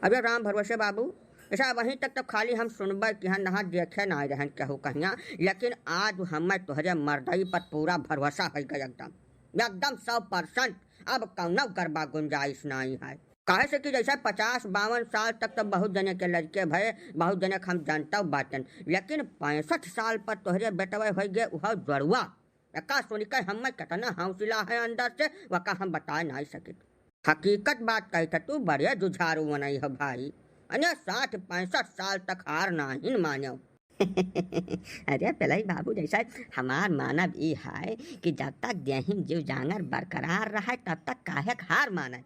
अरे राम भरोसे बाबू, ऐसा वहीं तक तो खाली हम सुनबे कि हाँ नहा देखे ना रहन केहू कहिया, लेकिन आज हमें तोहरे मर्दई पर पूरा भरोसा है गए एकदम एकदम 100%। अब कौनो गरबा गुंजाइश नहीं है। कहे से कि जैसे 50-52 साल तक तो बहुत जने के लड़के भय, बहुत जने के हम जानता बाटन, लेकिन 65 साल पर तोहरे बेटवे हो गए वह जड़ुआ। एका सुन के हमें कितना हौसला है अंदर से वका हम बता नहीं सके। हकीकत बात कही था तू बड़े जुझारू मनई है भाई। अने 60-65 साल तक हार नहीं मानो। अरे पहले बाबू जैसा हमार मानव ये है कि जब तक देहिन जीव जांगर बरकरार रहे तब तक काहे हार माने,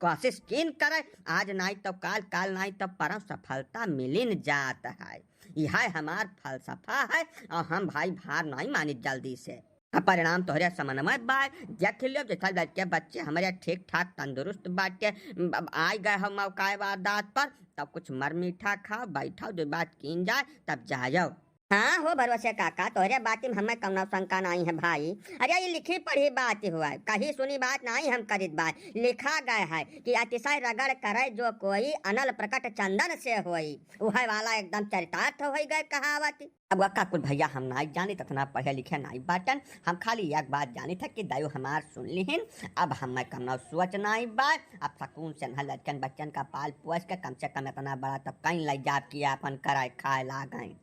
कोशिश किन करे, आज नहीं तो काल, काल नहीं तो परम सफलता मिलिन जात है। यह हमार फलसफा है और हम भाई भार नहीं मानी जल्दी से। परिणाम तोहरे समन्वय बाय देख लियो जैसा लड़के बच्चे हमारे ठीक ठाक तंदुरुस्त बाटे। आ गए हम मौका वारदात पर, तब कुछ मर मीठा खाओ बैठो, जो बात कीन जाए तब जाओ। हाँ हो भरोसे काका, तोहरे बात में हमें कौनो शंका नहीं है भाई। अरे ये लिखी पढ़ी बात हुआ है, कहीं सुनी बात नहीं हम करित बात। लिखा गया है कि अतिशय रगड़ करे जो कोई अनल प्रकट चंदन से होई, वह वाला एकदम चरितार्थ हो गए कहावत। अब वक्का कुल भैया हम नहीं जानी ततना पढ़े लिखे नहीं बाटन, हम खाली एक बात जानी था कि दायु हमार सुन लिहिन। अब हमें कमना सोच नहीं बात, अब सकून से न लड़कन बच्चन का पाल पोस के कम से कम इतना बड़ा तब कहीं लग जात किया अपन कराए खाए ला गए।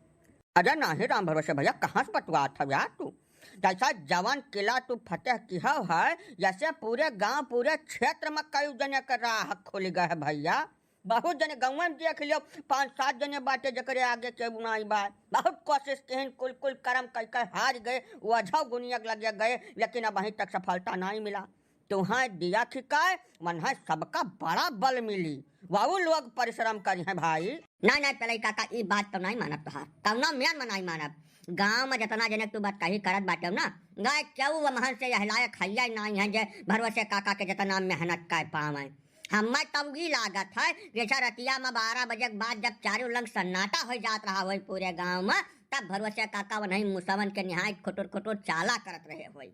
अरे नहीं राम भरोसे भैया, कहाँ से बटवा था यार तू। जैसा जवान किला तू फतेह किया है, जैसे पूरे गांव पूरे क्षेत्र में कई जने का राह खुल गए है भैया। बहुत जने गाँव में देख लियो 5-7 जने बाटे जकरे आगे के बुनाई बात। बहुत कोशिश किन कुल कुल कर्म कई हार गए, वजह गुनियक लगे गए, लेकिन अब अभी तक सफलता नहीं मिला। तुम्हारे दिया खिकाए मन है सबका बड़ा बल मिली, वाऊ लोग परिश्रम करी है भाई। नहीं नहीं पहले काका ये बात तो नहीं मानब तुहार, कौनो म्यान में नहीं मानब। गाँव में जितना जने तू बात कही करत बाटे ना, गाय क्यों महल से हिलाए खैया नहीं है जे भरवसे काका के जितना मेहनत कर पावे। हमें तब ही लागत है जैसा रतिया में 12 बजे के बाद जब चारों लंग सन्नाटा हो जात रहा हो पूरे गाँव में, तब भरवसे काका वही मुसवन के निहाय खोटोर खोटोर चाला करत रहे हो।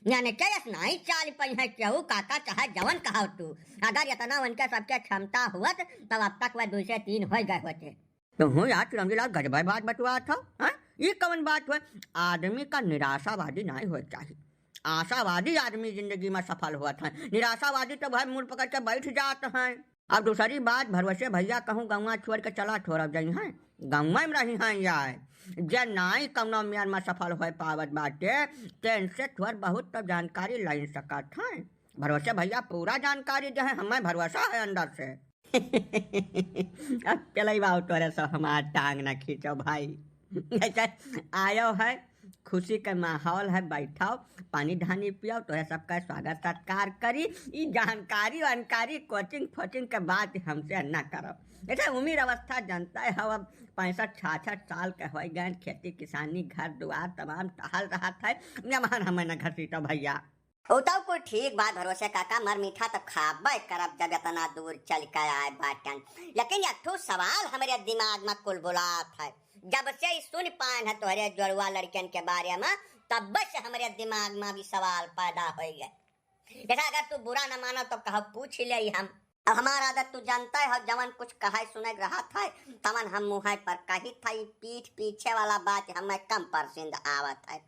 यानी क्या नहीं चाल पई है केहू काका चाहे जवन कहा तू, अगर इतना उनके सबके क्षमता हुआ तब अब तक वह 2 से 3 हो गए होते। तो हूँ यार चिरंजीलाल गजबा बात बतवा था। ये कौन बात हुआ, आदमी का निराशावादी नहीं हो चाहिए। आशावादी आदमी जिंदगी में सफल हुआ था, निराशावादी तो भाई मुंह पकड़ के बैठ जाते हैं। अब दूसरी बात भरवसे भैया कहूँ गौवा छोड़ के चला छोड़ जाइ हैं, गाँव में रही हैं यार। जे नाई कौनो म्यान में सफल हो पावत बाटे तेन से थोड़ बहुत तो जानकारी लाई सकत है। भरोसे भैया पूरा जानकारी जो है हमें भरोसा है अंदर से। अब चल बाबू तोरे से हमार टांग न खींचो भाई। ऐसे आयो है खुशी का माहौल है, बैठाओ पानी धानी पियो, तो सबका स्वागत सत्कार करी। ये जानकारी वानकारी कोचिंग फोचिंग के बात हमसे न करो। जैसे उम्र अवस्था जनता है, अब 65-66 साल के हो गए, खेती किसानी घर दुआर तमाम टहल रहा था, जमान हमें न घसीटो भैया। तो कोई ठीक बात भरोसे काका, मर मीठा तो खाबे करब जब इतना दूर चल कर आए बाटन। लेकिन एक ठो सवाल हमारे दिमाग में कुल बुलात है, जब से सुन पाए है तोहरे जोड़वा लड़कियन के बारे में, तब से हमारे दिमाग में भी सवाल पैदा हो गए। जैसा अगर तू बुरा न मानो तो कहो पूछ ले हम। अब हमारा आदत तू जानता है, जवन कुछ कहा सुने रहा था तमन हम मुँह पर कही था, पीठ पीछे वाला बात हमें कम पसंद आवत है।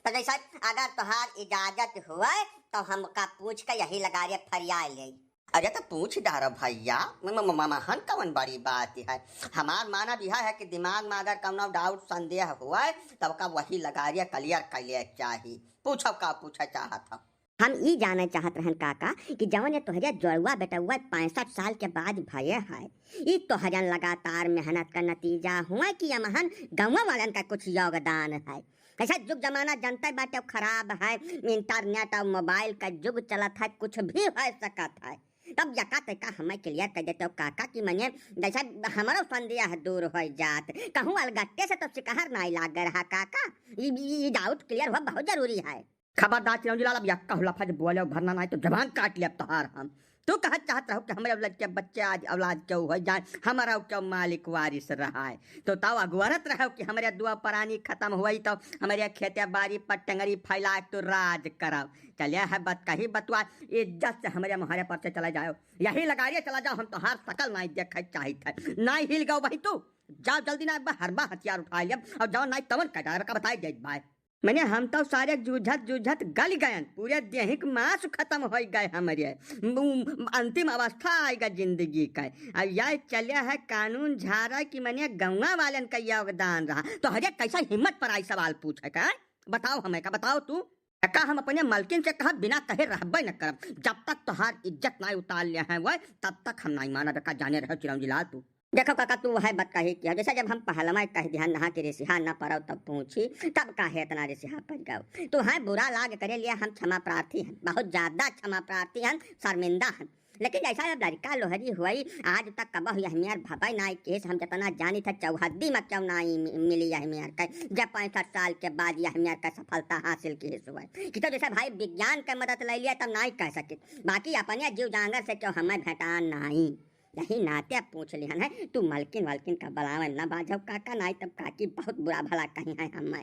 तो जैसा अगर तुहार इजाजत हुआ तो हमका पूछ के यही लगा रे फरिया ले। अरे तो पूछ डारो भैया, महान कवन बड़ी बात है। हमार मानव यह है कि दिमाग में अगर कौनो डाउट संदेह हुआ है तब का वही लगा रे क्लियर कर ले चाहिए। पूछो का पूछा चाहत हो। हम ये जानना चाहत रहन काका कि जवन तोहरे जोड़ुआ बेटुआ 65 साल के बाद भये है, ये तोहरन लगातार मेहनत का नतीजा हुआ कि यमहन गाँव वालन का कुछ योगदान है। ऐसा जुग जमाना जनता बाटे खराब है, इंटरनेट और मोबाइल का युग चलत है, कुछ भी हो सकत है। तब यका तका हमें क्लियर कर देते हो काका कि मने जैसा हमारा संदेह दूर हो जात, कहूँ अलगट्टे से तो शिकार नहीं लाग रहा काका, ये डाउट क्लियर हुआ बहुत जरूरी है। खबरदार चिरंजीलाल, अब यक्का हुलफा बोले भरना नहीं तो जबान काट लिया तोहार हम। तू कहा चाहत रहो कि हमारे औलाद के बच्चे आज औलाद के हो जाए, हमारा क्या मालिक वारिस रहा है, तो ताव अगवरत रहो कि हमारे दुआ परानी खत्म हुई तो हमारे खेते बाड़ी पर टंगरी फैला तो राज कराओ। चलिए है बात कही बतवा, इज्जत से हमारे मुहारे पर से चला जाओ, यही लगाइए चला जाओ, हम तो हर सकल नहीं देख चाहिए नहीं हिल गओ भाई, तू जाओ जल्दी ना हरबा हथियार उठा लिया और जाओ नहीं तवन कटा का बताई दे भाई। मैंने हम तो सारे जूझत गल गए, पूरे देह के मांस खत्म हो गए, हमारे अंतिम अवस्था आएगा जिंदगी का। अब यह चलिया है कानून झारा कि मैंने गौवा वालन का योगदान रहा, तो हजे कैसा हिम्मत पर आई सवाल पूछे का, बताओ हमें का बताओ तू का हम अपने मलकिन से कहा बिना कहे रहबे न करब, जब तक तोहार इज्जत ना उतार लिया है वह तब तक हम नहीं माना रखा जाने रहे चिरौंजी लाल। तू देखो काका तू वह बात कही किया, जैसा जब हम पहलवा कह ध्यान नहा के रेसिहा न पड़ो तब पूछी तब काहे इतना रेसिहा पड़ गओ। तो है बुरा लाग करे लिया हम क्षमा प्रार्थी हैं, बहुत ज्यादा क्षमा प्रार्थी हैं, शर्मिंदा हैं। लेकिन जैसा जब लड़का लोहरी हुई आज तक कबह यहमियार भपाई नाई केस हम जितना जानी था चौहद्दी में क्यों नाई मिली यहमियार का, जब 65 साल के बाद यहमियार का सफलता हासिल की हुआ कि तो जैसा भाई विज्ञान का मदद ले लिया तब नाई कह सके, बाकी अपने जीव जांगर से क्यों हमें भेटान नाई यही नाते पूछ लिहन है। तू मलकिन वलकिन का बलावन न बाजो काका नाई तब काकी बहुत बुरा भला कहीं है हमें।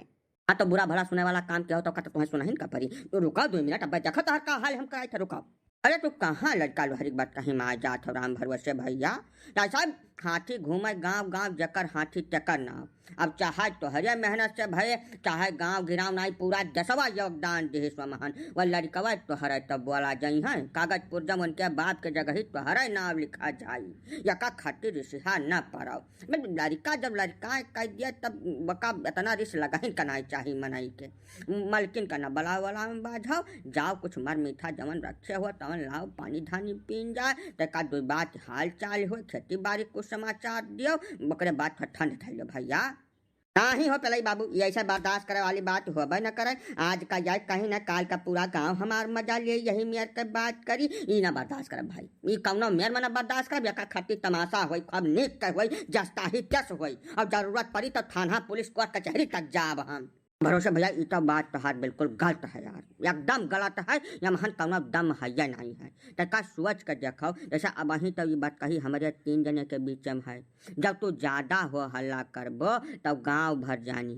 हाँ तो बुरा भला सुने वाला काम क्या हो तो तुम्हें सुना ही का परी, तो रुका 2 मिनट, अब देखो तो का हाल हम कराए थे, रुकाओ। अरे तू कहाँ लड़का लोहरी बात कहीं माँ जात हो राम भरवसे भैया, साहब हाथी घूमे गांव गांव जकर हाथी टकर नाव, अब चाहे तोहरे मेहनत से भये चाहे गांव गिराव नाई पूरा दसवा योगदान दे स्वमहन, वह लड़कवा तोहरे तब बोला जाई है कागज पुर्जम उनके बाप के जगह ही तोहरे नाम लिखा जाई, यका खातिर रिसिहा न पड़ाओ। लड़का जब लड़का कह दिया तब बका इतना रिस लगा ही कनाई चाहिए मनाई के, मलकिन का न बला वाला में बाझाओ, जाओ कुछ मर मीठा जमन रखे हुआ तवन लाओ, पानी धानी पीन जाए, तका 2 बात हाल चाल हो, खेती बाड़ी कुछ समाचार दियो, बकरे बात ठंड ठाइलो भैया नहीं हो पहले बाबू, ये ऐसा बर्दाश्त करे वाली बात हो न करे। आज का जाए कहीं ना काल का पूरा गांव हमार मजा ले यही मेयर के बात करी, ई ना बर्दाश्त करे भाई, ई कौनो मेयर मना बर्दाश्त करे, बेका खट्टी तमाशा होई, खूब नीक के होई, जस्ता ही तस होई, और जरूरत पड़ी तो थाना पुलिस कोर्ट कचहरी तक जाब हम। भरोसे भैया ये तो बात तोहार बिल्कुल गलत है यार, एकदम गलत है, यमहन कौनो दम है या नहीं है, तका सोच कर देखो। जैसा अब अही तो ये बात कही हमारे 3 जने के बीच में है, जब तू ज्यादा हो हल्ला करबो तब गांव भर जानी,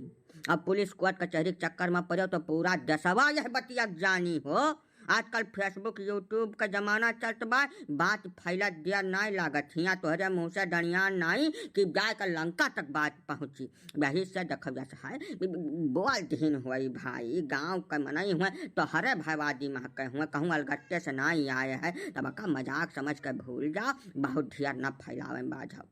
अब पुलिस कोर्ट कचहरी के चक्कर में पड़ो तो पूरा दसवा यह बतिया जानी हो। आजकल फेसबुक यूट्यूब का जमाना चलत बा, बात फैला दिया नहीं लागत, हिया तोहरे मुँह से डनिया नहीं कि जाए का लंका तक बात पहुँची, यही से देख जैसा है बोल दिन हुई भाई, गांव का मनाई हुए तो हरे भयवादी महके हुए, कहूँ अलगट्टे से नहीं आए है तब का मजाक समझ कर भूल जाओ, बहुत ढेर न फैलावे बाझाओ।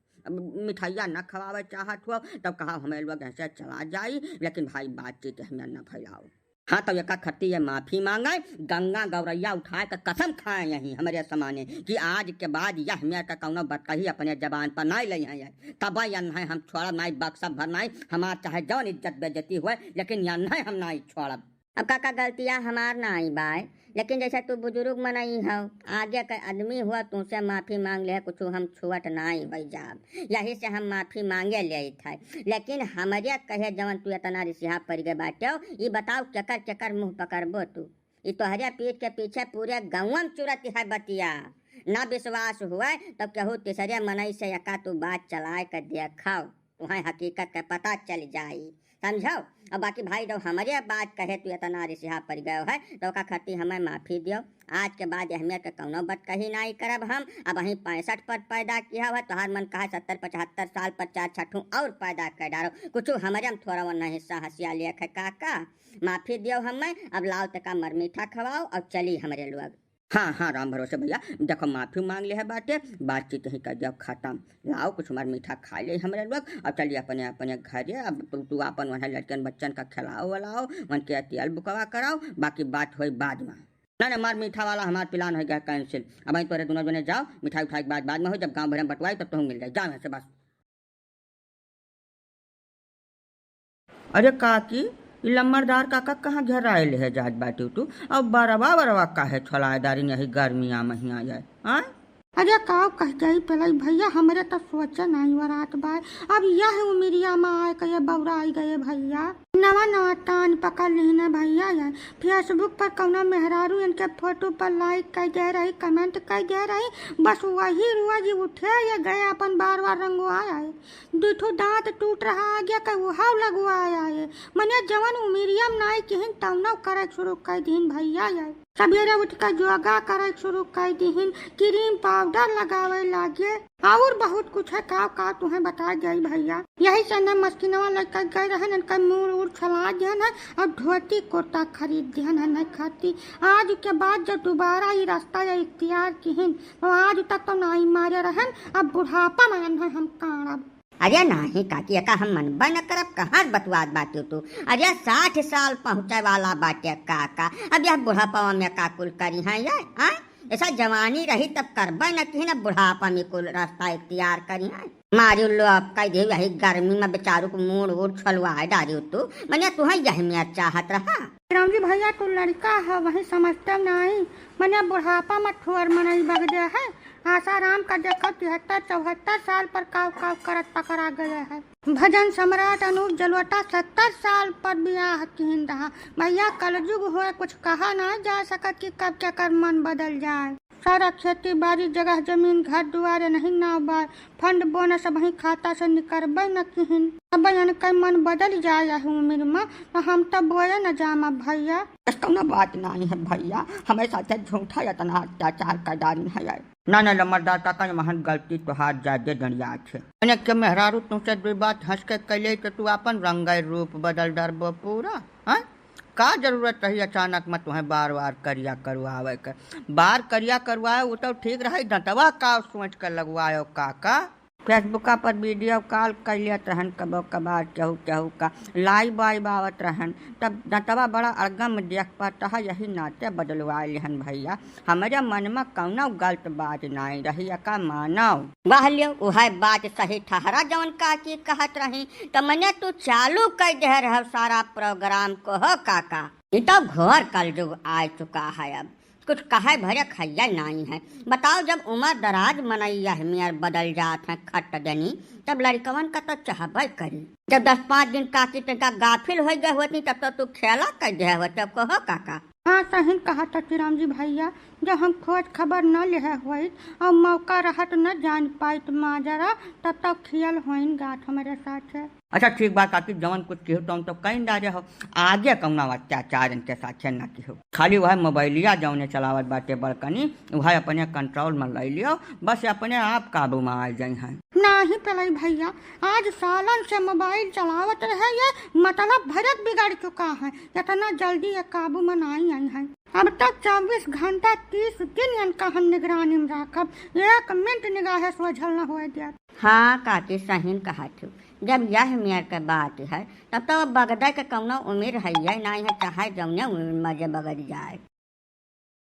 मिठाइया न खवावे चाहत हो तब कहा हमें लोग ऐसे चला जाई, लेकिन भाई बातचीत हमें न फैलाओ। हाँ तो यका खट्टी ये माफी मांगे, गंगा गौरैया उठाए का कसम खाए यही हमारे समाने कि आज के बाद यह मेरे का कौनो बात कही अपने जबान पर नहीं ले है, तब नहीं हम छोड़ब नहीं, बक्सा भर नहीं हमार चाहे जौन इज्जत बेइज्जती हुए, लेकिन यह नहीं हम नहीं छोड़ब। अब काका गलतियाँ हमार ना आई बाय, लेकिन जैसा तू बुजुर्ग मनाई हो आगे का आदमी हुआ तुमसे माफी मांग ले, कुछ हम छुअट नहीं हो जाब, यही से हम माफी मांगे ले थे। लेकिन हमारे कहे जवन तू इतना रिसिहा पड़ गए बाटे, ये बताओ चकर चकर मुँह पकड़बो तू, ये तोहरे पीठ के पीछे पूरे गाँव में चुरत है बतिया, ना विश्वास हुआ तो कहू तीसरे मनई से यका तू बात चलाए कर देखाओ, तुम्हें हकीकत का पता चल जाई, समझो। और बाकी भाई जब हमारे बात कहे तू इतना रिसिहा पड़ गए है तो का खाती हमें माफी दियो, आज के बाद अहमियत के कौनो बात कही नहीं करब हम। अब वहीं 65 पर पैदा किया हुआ, तोहार मन कहा 70-75 साल पर 4-6 और पैदा कर डालो, कुछ हमारे हम थोड़ा वरना हिस्सा हंसिया लिया है काका, माफी दियो हमें, अब लाओ तक मर मीठा खवाओ और चली हमारे लोग। हाँ हाँ राम भरोसे भैया, देखो माफी मांग ले है बाटे, बातचीत ही कर दिया खत्म, लाओ कुछ मर मीठा खा ले हमारे लोग, अब चलिए अपने अपने घरे। अब तू अपन वहाँ लड़कन बच्चन का खिलाओ वलाओ, वन के तेल बुकवा कराओ, बाकी बात हुई बाद में। ना मार मीठा वाला हमारा प्लान हो गया कैंसिल, अब वहीं तोरे दोनों जने जाओ, मिठाई उठाई बाद में हो, जब गाँव भरे में बटवाई तब तुम मिल जाए, जाओ से बस। अरे काकी लम्बरदार काका कहाँ घर आये है जात बाटी तू, अब बरवा का है छोलादारी नहीं गर्मिया महिया जाए। हाँ अरे काव कह गई पलाई भैया हमरे तो सोचा नहीं वरात बाय। अब यह उमिरिया में आए के बौरा आई गए भैया। नवा नवा तान पकड़ लेना भैया यार। फेसबुक पर कौना मेहरारू इनके फोटो पर लाइक कर दे रही, कमेंट कर दे रही, बस वही रोज उठे या गए अपन बार बार रंगवाया है। दूठो दांत टूट रहा आ गया का उहाव लगवाया है। मने जवन उमिरिया में नहीं किहिन तवना करे शुरू कर दीन भैया यार। सवेरे उठ कर योगा करे शुरू कर दीन, क्रीम पाउडर लगावे लागे और बहुत कुछ है का तुम्हें बता गई भैया। यही से न मस्किनवा लेकर गए रहन, इनका मुंह उड़ छला दिहन है और धोती कुर्ता खरीद दिहन है नहीं खाती। आज के बाद जब दोबारा ये रास्ता या इख्तियार किहिन तो आज तक तो नहीं मारे रहन। अब बुढ़ापा में हम काड़ब। अरे नहीं काकी का हम मनबा न करब, कहाँ बतवात बाटे तू। अरे 60 साल पहुँचे वाला बाटे काका, अब यह बुढ़ापा में का कुल करी है यार। ऐसा जवानी रही तब करबा न कि न बुढ़ापा में कुल रास्ता इख्तियार करी है। मारी लो अब कह दे यही गर्मी में बेचारू को मूड वूड छलवा डाली तू, मैंने तुम्हें यही में चाहत रहा। राम जी भैया तू लड़का है वही समझता नहीं, मैंने बुढ़ापा में ठोर मनई बग गया है। आसाराम का देखो 73-74 साल पर काव करत पकड़ा गया है। भजन सम्राट अनूप जलोटा 70 साल पर ब्याह किन रहा। भैया कलयुग हुए कुछ कहा ना जा सकत कि कब क्या कर मन बदल जाए। सारा खेती बाड़ी जगह जमीन घर दुआरे नहीं ना बार, फंड बोनस वही खाता से निकलबे न किहिन। अब कई मन बदल जाया है उम्र में तो हम तब बोए न जामा भैया। कौनो बात नहीं है भैया, हमें साथे झूठा इतना अत्याचार कर डाली है यार। ना ना लमरदाता का महन गलती तोहार ज्यादा दंडिया छे। मैंने के मेहरारू तुमसे दो बात हंस के कैले तो तू अपन रंगाई रूप बदल डरबो पूरा। हाँ का जरूरत रही अचानक में तुम्हें बार बार करिया करवावे के। बार करिया करवाए वो तो ठीक रही, दंतवा का सोच कर लगवायो काका। फेसबुका पर वीडियो कॉल कर लियत रहन कबो कबार केहू केहू का लाइव वाइव आवत रहन, तब दंतवा बड़ा अड़गम देख पाता है। यही नाते बदलवा लिहन भैया। हमारे मन में कौनो गलत बात नहीं रही का मानव बहलियो वह बात सही ठहरा जवन काकी कहत रही। तो मैंने तू चालू कर दे रह सारा प्रोग्राम को हो काका। ये तो घोर कलयुग आ चुका है, अब कुछ कहे भरे खैया नहीं है। बताओ जब उम्र दराज मनैया मेयर बदल जात है खट दनी, तब लड़कवन का तो चाहबे करी। जब 10-5 दिन काकी तक गाफिल हो गए होती तब तो तू खेला कर दे हो तब कहो काका। हाँ सही कहा था राम जी भैया, जब हम खोज खबर न ले हुई और मौका रहत न जान पाई तो माजरा तब तक खियल होइन गाठ हमारे साथ है। अच्छा ठीक बात काकी, जवन कुछ की हो तो कहीं डाले हो आगे कौना अत्याचार इनके साथ न की हो। खाली वह मोबाइलिया जौने चलावत बाटे बड़कनी वह अपने कंट्रोल में ले लियो, बस अपने आप काबू में आ जाए हैं। नहीं पलाई भैया, आज सालन से मोबाइल चलावत रहे ये मतलब भरत बिगड़ चुका है। इतना जल्दी ये काबू में नहीं आई है। अब तक 24 घंटा 30 दिन इनका हम निगरानी में रखब, 1 मिनट निगाह सोझल न हो दिया। हाँ काकी सही कहा थी, जब यह मेयर के बात है तब तो बगदा के कौनो उम्र है नहीं है, चाहे जौने उम्र मजे बगड़ जाए।